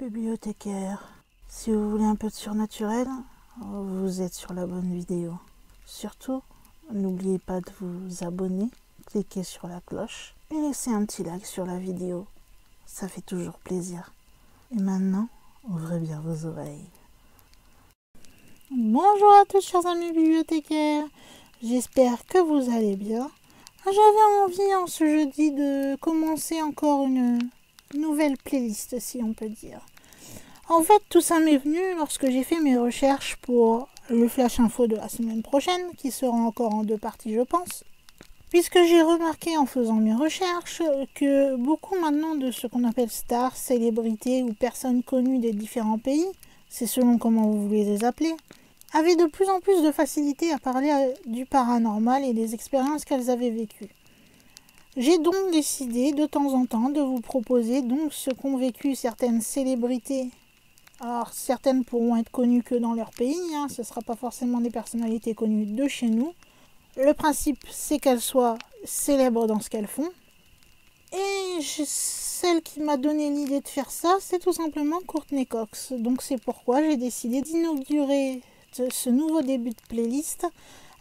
Bibliothécaire, si vous voulez un peu de surnaturel, vous êtes sur la bonne vidéo. Surtout, n'oubliez pas de vous abonner, cliquez sur la cloche et laissez un petit like sur la vidéo. Ça fait toujours plaisir. Et maintenant, ouvrez bien vos oreilles. Bonjour à tous chers amis bibliothécaires, j'espère que vous allez bien. J'avais envie en ce jeudi de commencer encore une nouvelle playlist, si on peut dire. En fait, tout ça m'est venu lorsque j'ai fait mes recherches pour le Flash Info de la semaine prochaine, qui sera encore en 2 parties, je pense. Puisque j'ai remarqué en faisant mes recherches que beaucoup maintenant de ce qu'on appelle stars, célébrités ou personnes connues des différents pays, c'est selon comment vous voulez les appeler, avaient de plus en plus de facilité à parler du paranormal et des expériences qu'elles avaient vécues. J'ai donc décidé de temps en temps de vous proposer donc ce qu'ont vécu certaines célébrités. Alors certaines pourront être connues que dans leur pays, ce ne sera pas forcément des personnalités connues de chez nous. Le principe c'est qu'elles soient célèbres dans ce qu'elles font. Et celle qui m'a donné l'idée de faire ça, c'est tout simplement Courtney Cox. Donc c'est pourquoi j'ai décidé d'inaugurer ce nouveau début de playlist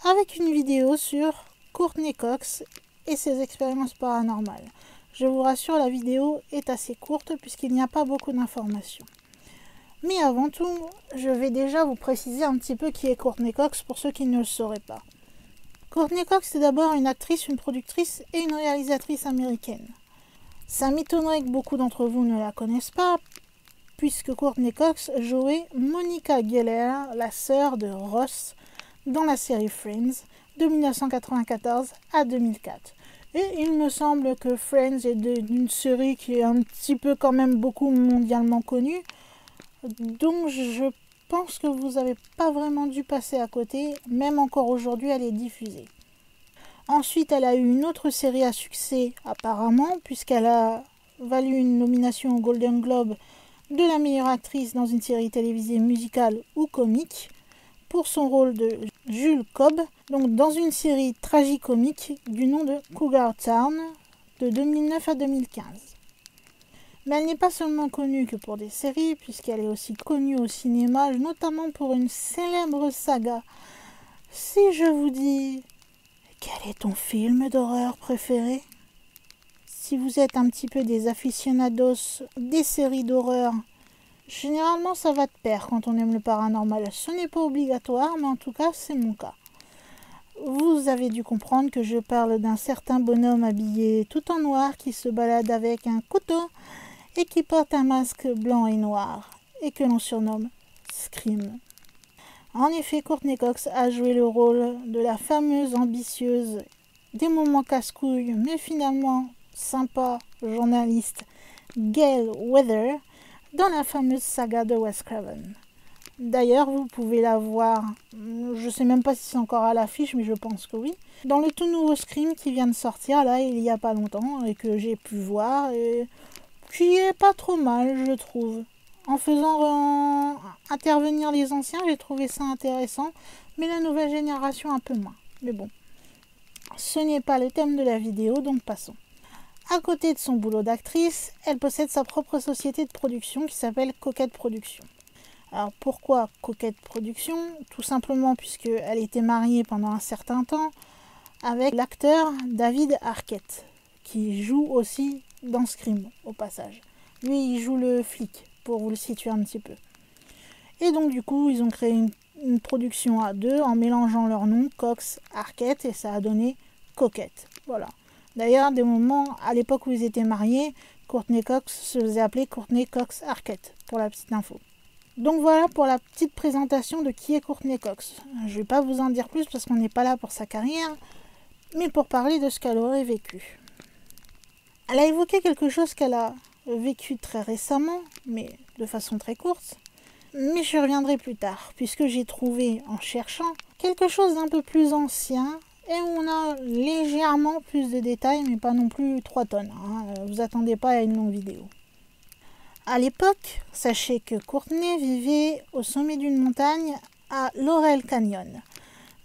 avec une vidéo sur Courtney Cox et ses expériences paranormales. Je vous rassure, la vidéo est assez courte puisqu'il n'y a pas beaucoup d'informations. Mais avant tout, je vais déjà vous préciser un petit peu qui est Courtney Cox pour ceux qui ne le sauraient pas. Courtney Cox est d'abord une actrice, une productrice et une réalisatrice américaine. Ça m'étonnerait que beaucoup d'entre vous ne la connaissent pas, puisque Courtney Cox jouait Monica Geller, la sœur de Ross, dans la série Friends, de 1994 à 2004. Et il me semble que Friends est d'une série qui est un petit peu quand même beaucoup mondialement connue, donc je pense que vous n'avez pas vraiment dû passer à côté, même encore aujourd'hui elle est diffusée. Ensuite elle a eu une autre série à succès apparemment, puisqu'elle a valu une nomination au Golden Globe de la meilleure actrice dans une série télévisée musicale ou comique, pour son rôle de Jules Cobb, donc dans une série tragicomique du nom de Cougar Town de 2009 à 2015. Mais elle n'est pas seulement connue que pour des séries, puisqu'elle est aussi connue au cinéma, notamment pour une célèbre saga. Si je vous dis, quel est ton film d'horreur préféré? Si vous êtes un petit peu des aficionados des séries d'horreur, généralement ça va de pair quand on aime le paranormal. Ce n'est pas obligatoire, mais en tout cas c'est mon cas. Vous avez dû comprendre que je parle d'un certain bonhomme habillé tout en noir qui se balade avec un couteau et qui porte un masque blanc et noir et que l'on surnomme Scream. En effet, Courtney Cox a joué le rôle de la fameuse ambitieuse, des moments casse-couilles mais finalement sympa journaliste Gail Weather dans la fameuse saga de Wes Craven. D'ailleurs, vous pouvez la voir, je ne sais même pas si c'est encore à l'affiche, mais je pense que oui, dans le tout nouveau Scream qui vient de sortir, là, il n'y a pas longtemps, et que j'ai pu voir, et qui est pas trop mal, je trouve. En faisant intervenir les anciens, j'ai trouvé ça intéressant, mais la nouvelle génération un peu moins. Mais bon, ce n'est pas le thème de la vidéo, donc passons. À côté de son boulot d'actrice, elle possède sa propre société de production qui s'appelle Coquette Productions. Alors pourquoi Coquette Productions? Tout simplement puisqu'elle était mariée pendant un certain temps avec l'acteur David Arquette, qui joue aussi dans Scream au passage. Lui il joue le flic, pour vous le situer un petit peu. Et donc du coup ils ont créé une production à deux en mélangeant leurs noms, Cox, Arquette, et ça a donné Coquette. Voilà. D'ailleurs, des moments, à l'époque où ils étaient mariés, Courtney Cox se faisait appeler Courtney Cox Arquette, pour la petite info. Donc voilà pour la petite présentation de qui est Courtney Cox. Je ne vais pas vous en dire plus parce qu'on n'est pas là pour sa carrière, mais pour parler de ce qu'elle aurait vécu. Elle a évoqué quelque chose qu'elle a vécu très récemment, mais de façon très courte. Mais je reviendrai plus tard, puisque j'ai trouvé, en cherchant, quelque chose d'un peu plus ancien, et on a légèrement plus de détails, mais pas non plus 3 tonnes. Vous attendez pas à une longue vidéo. À l'époque, sachez que Courtney vivait au sommet d'une montagne à Laurel Canyon,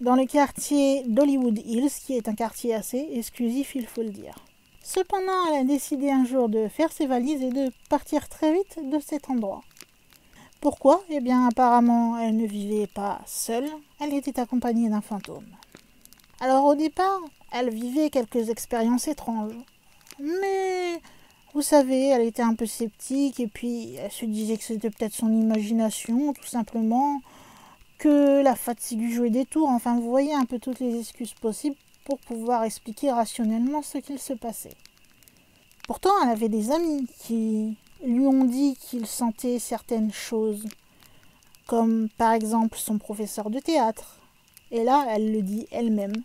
dans le quartier d'Hollywood Hills, qui est un quartier assez exclusif, il faut le dire. Cependant, elle a décidé un jour de faire ses valises et de partir très vite de cet endroit. Pourquoi? Eh bien, apparemment, elle ne vivait pas seule, elle était accompagnée d'un fantôme. Alors au départ, elle vivait quelques expériences étranges. Mais, vous savez, elle était un peu sceptique et puis elle se disait que c'était peut-être son imagination, tout simplement, que la fatigue lui jouait des tours. Enfin, vous voyez un peu toutes les excuses possibles pour pouvoir expliquer rationnellement ce qu'il se passait. Pourtant, elle avait des amis qui lui ont dit qu'ils sentaient certaines choses, comme par exemple son professeur de théâtre. Et là, elle le dit elle-même.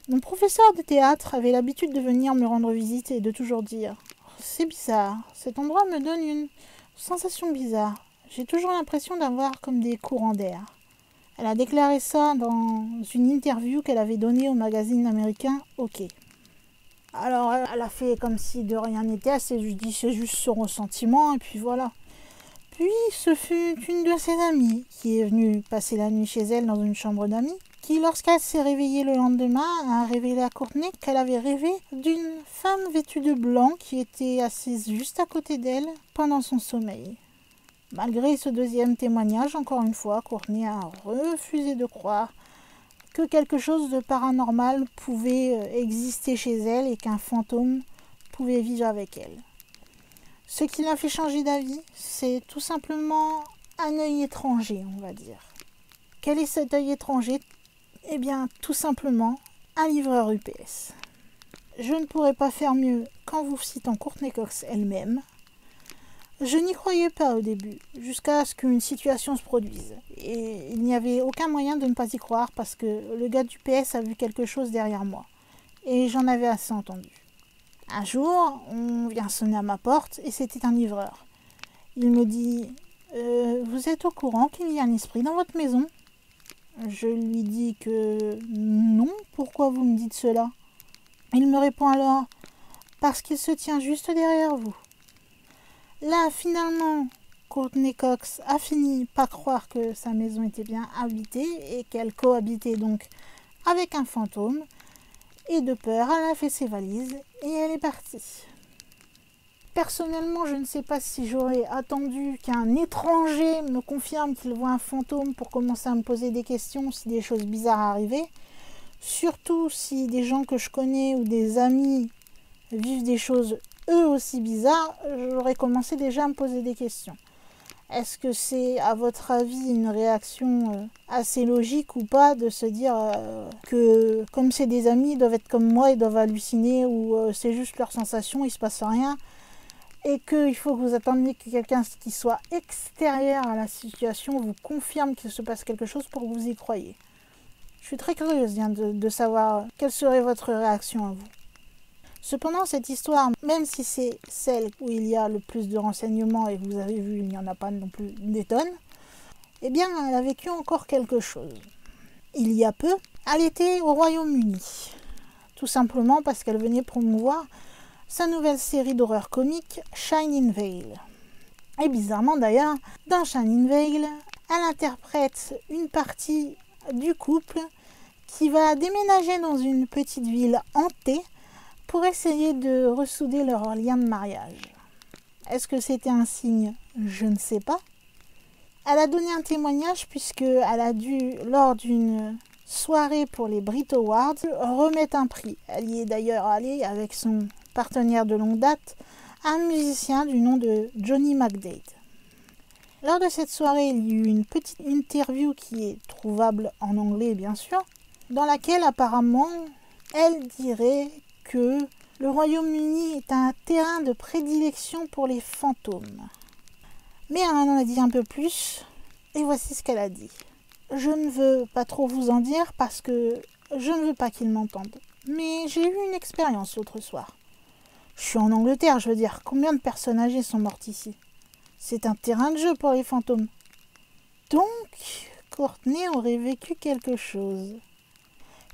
Mon professeur de théâtre avait l'habitude de venir me rendre visite et de toujours dire « C'est bizarre, cet endroit me donne une sensation bizarre. J'ai toujours l'impression d'avoir comme des courants d'air. » Elle a déclaré ça dans une interview qu'elle avait donnée au magazine américain OK. Alors elle a fait comme si de rien n'était, elle s'est dit c'est juste son ressentiment et puis voilà. Puis ce fut une de ses amies qui est venue passer la nuit chez elle dans une chambre d'amis, qui lorsqu'elle s'est réveillée le lendemain a révélé à Courtney qu'elle avait rêvé d'une femme vêtue de blanc qui était assise juste à côté d'elle pendant son sommeil. Malgré ce deuxième témoignage, encore une fois, Courtney a refusé de croire que quelque chose de paranormal pouvait exister chez elle et qu'un fantôme pouvait vivre avec elle. Ce qui l'a fait changer d'avis, c'est tout simplement un œil étranger, on va dire. Quel est cet œil étranger? Eh bien, tout simplement, un livreur UPS. Je ne pourrais pas faire mieux qu'en vous citant Courtney Cox elle-même. Je n'y croyais pas au début, jusqu'à ce qu'une situation se produise. Et il n'y avait aucun moyen de ne pas y croire parce que le gars du PS a vu quelque chose derrière moi. Et j'en avais assez entendu. Un jour, on vient sonner à ma porte et c'était un livreur. Il me dit « Vous êtes au courant qu'il y a un esprit dans votre maison ?» Je lui dis que « Non, pourquoi vous me dites cela ?» Il me répond alors « Parce qu'il se tient juste derrière vous. » Là, finalement, Courtney Cox a fini par croire que sa maison était bien habitée et qu'elle cohabitait donc avec un fantôme. Et de peur, elle a fait ses valises et elle est partie. Personnellement, je ne sais pas si j'aurais attendu qu'un étranger me confirme qu'il voit un fantôme pour commencer à me poser des questions si des choses bizarres arrivaient. Surtout si des gens que je connais ou des amis vivent des choses eux aussi bizarres, j'aurais commencé déjà à me poser des questions. Est-ce que c'est, à votre avis, une réaction assez logique ou pas de se dire que, comme c'est des amis, ils doivent être comme moi, ils doivent halluciner ou c'est juste leur sensation, il se passe rien et qu'il faut que vous attendiez que quelqu'un qui soit extérieur à la situation vous confirme qu'il se passe quelque chose pour que vous y croyiez. Je suis très curieuse de savoir quelle serait votre réaction à vous. Cependant, cette histoire, même si c'est celle où il y a le plus de renseignements, et vous avez vu, il n'y en a pas non plus des tonnes, eh bien, elle a vécu encore quelque chose. Il y a peu, elle était au Royaume-Uni, tout simplement parce qu'elle venait promouvoir sa nouvelle série d'horreur comique Shining Vale. Et bizarrement d'ailleurs, dans Shining Vale, elle interprète une partie du couple qui va déménager dans une petite ville hantée pour essayer de ressouder leur lien de mariage. Est-ce que c'était un signe? Je ne sais pas. Elle a donné un témoignage puisqu'elle a dû, lors d'une soirée pour les Brit Awards, remettre un prix. Elle y est d'ailleurs allée avec son partenaire de longue date, un musicien du nom de Johnny McDade. Lors de cette soirée, il y a eu une petite interview qui est trouvable en anglais bien sûr, dans laquelle apparemment elle dirait que le Royaume-Uni est un terrain de prédilection pour les fantômes. Mais elle en a dit un peu plus, et voici ce qu'elle a dit. Je ne veux pas trop vous en dire parce que je ne veux pas qu'ils m'entendent. Mais j'ai eu une expérience l'autre soir. Je suis en Angleterre, je veux dire, combien de personnes âgées sont mortes ici? C'est un terrain de jeu pour les fantômes. Donc, Courtney aurait vécu quelque chose.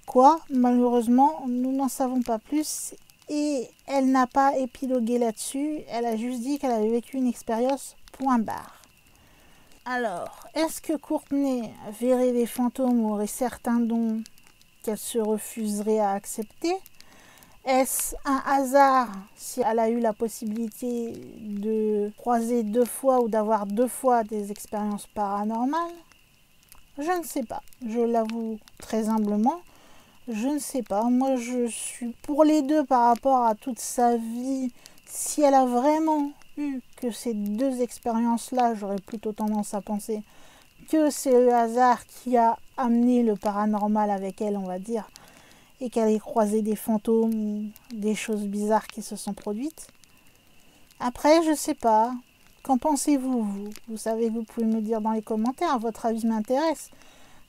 Quoi? Malheureusement, nous n'en savons pas plus et elle n'a pas épilogué là-dessus, elle a juste dit qu'elle avait vécu une expérience point barre. Alors, est-ce que Courtney verrait les fantômes ou aurait certains dons qu'elle se refuserait à accepter? Est-ce un hasard si elle a eu la possibilité de croiser 2 fois ou d'avoir 2 fois des expériences paranormales? Je ne sais pas. Je l'avoue très humblement. Je ne sais pas. Moi, je suis pour les deux par rapport à toute sa vie. Si elle a vraiment eu que ces 2 expériences-là, j'aurais plutôt tendance à penser que c'est le hasard qui a amené le paranormal avec elle, on va dire, et qu'elle ait croisé des fantômes ou des choses bizarres qui se sont produites. Après, je sais pas. Qu'en pensez-vous, vous? Vous savez que vous pouvez me dire dans les commentaires. Votre avis m'intéresse.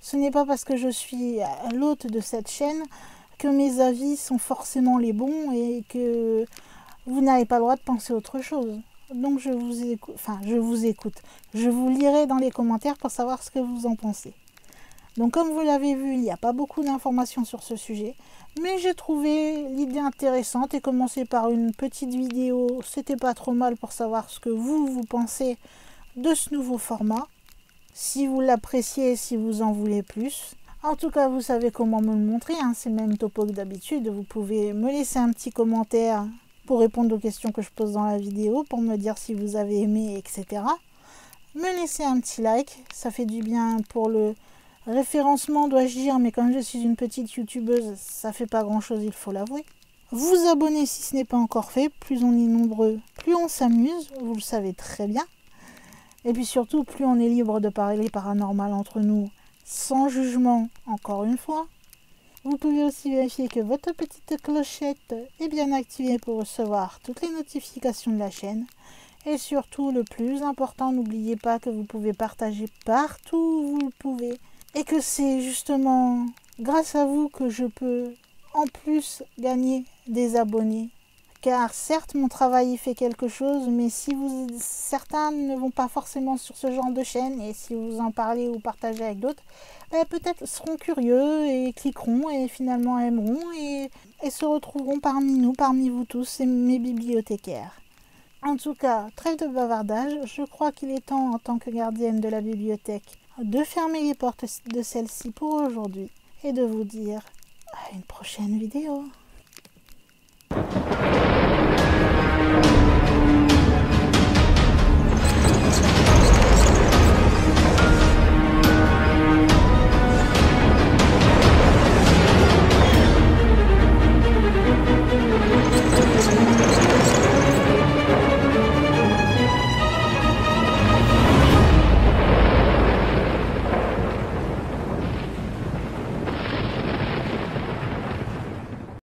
Ce n'est pas parce que je suis l'hôte de cette chaîne que mes avis sont forcément les bons et que vous n'avez pas le droit de penser autre chose. Donc je vous écoute. Je vous lirai dans les commentaires pour savoir ce que vous en pensez. Donc comme vous l'avez vu, il n'y a pas beaucoup d'informations sur ce sujet, mais j'ai trouvé l'idée intéressante et commencer par une petite vidéo, c'était pas trop mal pour savoir ce que vous pensez de ce nouveau format. Si vous l'appréciez, si vous en voulez plus. En tout cas, vous savez comment me le montrer, hein, c'est le même topo que d'habitude. Vous pouvez me laisser un petit commentaire pour répondre aux questions que je pose dans la vidéo, pour me dire si vous avez aimé, etc. Me laisser un petit like, ça fait du bien pour le référencement, dois-je dire, mais comme je suis une petite youtubeuse, ça fait pas grand-chose, il faut l'avouer. Vous abonner si ce n'est pas encore fait, plus on est nombreux, plus on s'amuse, vous le savez très bien. Et puis surtout, plus on est libre de parler paranormal entre nous, sans jugement, encore une fois. Vous pouvez aussi vérifier que votre petite clochette est bien activée pour recevoir toutes les notifications de la chaîne. Et surtout, le plus important, n'oubliez pas que vous pouvez partager partout où vous le pouvez. Et que c'est justement grâce à vous que je peux en plus gagner des abonnés. Car certes, mon travail y fait quelque chose, mais si certains ne vont pas forcément sur ce genre de chaîne, et si vous en parlez ou partagez avec d'autres, peut-être seront curieux et cliqueront et finalement aimeront et se retrouveront parmi nous, parmi vous tous, mes bibliothécaires. En tout cas, trêve de bavardage, je crois qu'il est temps en tant que gardienne de la bibliothèque de fermer les portes de celle-ci pour aujourd'hui et de vous dire à une prochaine vidéo.